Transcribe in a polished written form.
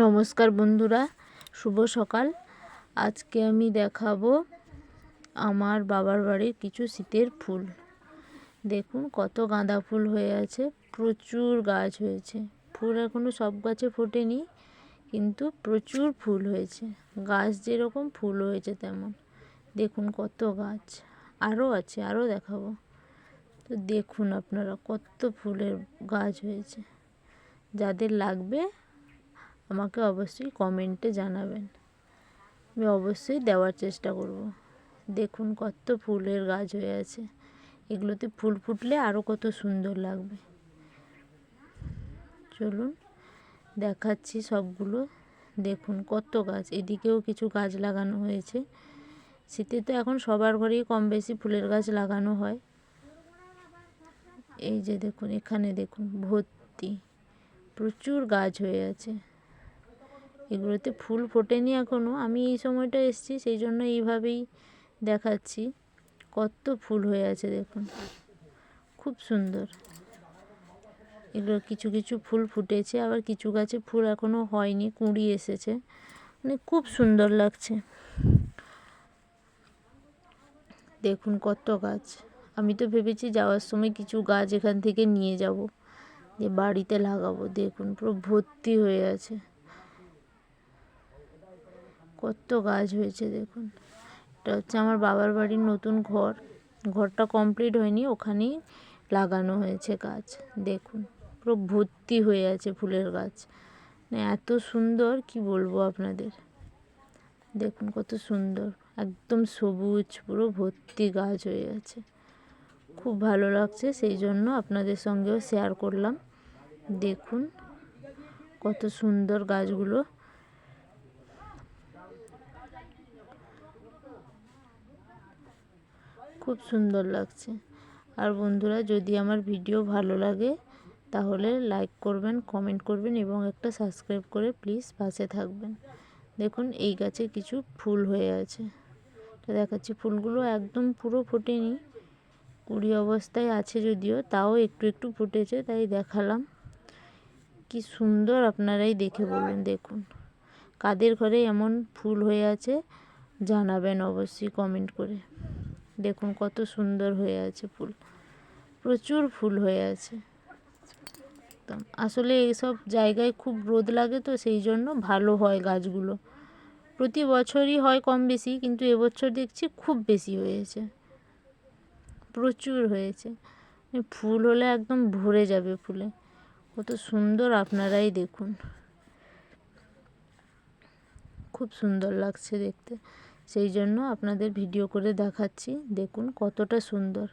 নমস্কার বন্ধুরা, শুভ সকাল। আজকে আমি দেখাবো আমার বাবার বাড়ির কিছু শীতের ফুল। দেখুন কত গাঁদা ফুল হয়ে আছে, প্রচুর গাছ হয়েছে। ফুল এখনো সব গাছে ফোটেনি, কিন্তু প্রচুর ফুল হয়েছে। গাছ যেরকম ফুল হয়েছে তেমন। দেখুন কত গাছ, আরও আছে, আরও দেখাবো। তো দেখুন আপনারা কত ফুলের গাছ হয়েছে। যাদের লাগবে আমাকে অবশ্যই কমেন্টে জানাবেন, আমি অবশ্যই দেওয়ার চেষ্টা করব। দেখুন কত ফুলের গাছ হয়ে আছে, এগুলোতে ফুল ফুটলে আরও কত সুন্দর লাগবে। চলুন দেখাচ্ছি সবগুলো। দেখুন কত গাছ, এদিকেও কিছু গাছ লাগানো হয়েছে। শীতে তো এখন সবার ঘরেই কম বেশি ফুলের গাছ লাগানো হয়। এই যে দেখুন, এখানে দেখুন ভর্তি, প্রচুর গাছ হয়ে আছে। এগুলোতে ফুল ফোটেনি এখনও, আমি এই সময়টা এসেছি সেই জন্য এইভাবেই দেখাচ্ছি। কত ফুল হয়ে আছে দেখুন, খুব সুন্দর। এগুলো কিছু কিছু ফুল ফুটেছে, আবার কিছু গাছে ফুল এখনও হয়নি, কুঁড়ি এসেছে। মানে খুব সুন্দর লাগছে। দেখুন কত গাছ। আমি তো ভেবেছি যাওয়ার সময় কিছু গাছ এখান থেকে নিয়ে যাব, যে বাড়িতে লাগাবো। দেখুন পুরো ভর্তি হয়ে আছে, কত গাছ হয়েছে দেখুন। এটা হচ্ছে আমার বাবার বাড়ির নতুন ঘর, ঘরটা কমপ্লিট হয়নি, ওখানেই লাগানো হয়েছে গাছ। দেখুন পুরো ভর্তি হয়ে আছে ফুলের গাছ, মানে এত সুন্দর কি বলবো আপনাদের। দেখুন কত সুন্দর, একদম সবুজ, পুরো ভর্তি গাছ হয়ে আছে। খুব ভালো লাগছে, সেই জন্য আপনাদের সঙ্গেও শেয়ার করলাম। দেখুন কত সুন্দর গাছগুলো, খুব সুন্দর লাগছে। আর বন্ধুরা, যদি আমার ভিডিও ভালো লাগে তাহলে লাইক করবেন, কমেন্ট করবেন এবং একটা সাবস্ক্রাইব করে প্লিজ পাশে থাকবেন। দেখুন এই গাছে কিছু ফুল হয়ে আছে, তো দেখাচ্ছি। ফুলগুলো একদম পুরো ফোটেনি, কুড়ি অবস্থায় আছে যদিও, তাও একটু একটু ফুটেছে, তাই দেখালাম। কি সুন্দর, আপনারাই দেখে বলুন। দেখুন কাদের ঘরে এমন ফুল হয়ে আছে জানাবেন অবশ্যই কমেন্ট করে। দেখুন কত সুন্দর হয়ে আছে ফুল, প্রচুর ফুল হয়ে আছে একদম। আসলে এইসব জায়গায় খুব রোদ লাগে, তো সেই জন্য ভালো হয় গাছগুলো। প্রতি বছরই হয় কম বেশি, কিন্তু এবছর দেখছি খুব বেশি হয়েছে, প্রচুর হয়েছে। ফুল হলে একদম ভরে যাবে ফুলে, কত সুন্দর। আপনারাই দেখুন, খুব সুন্দর লাগছে দেখতে, সেই জন্য আপনাদের ভিডিও করে দেখাচ্ছি। দেখুন কতটা সুন্দর।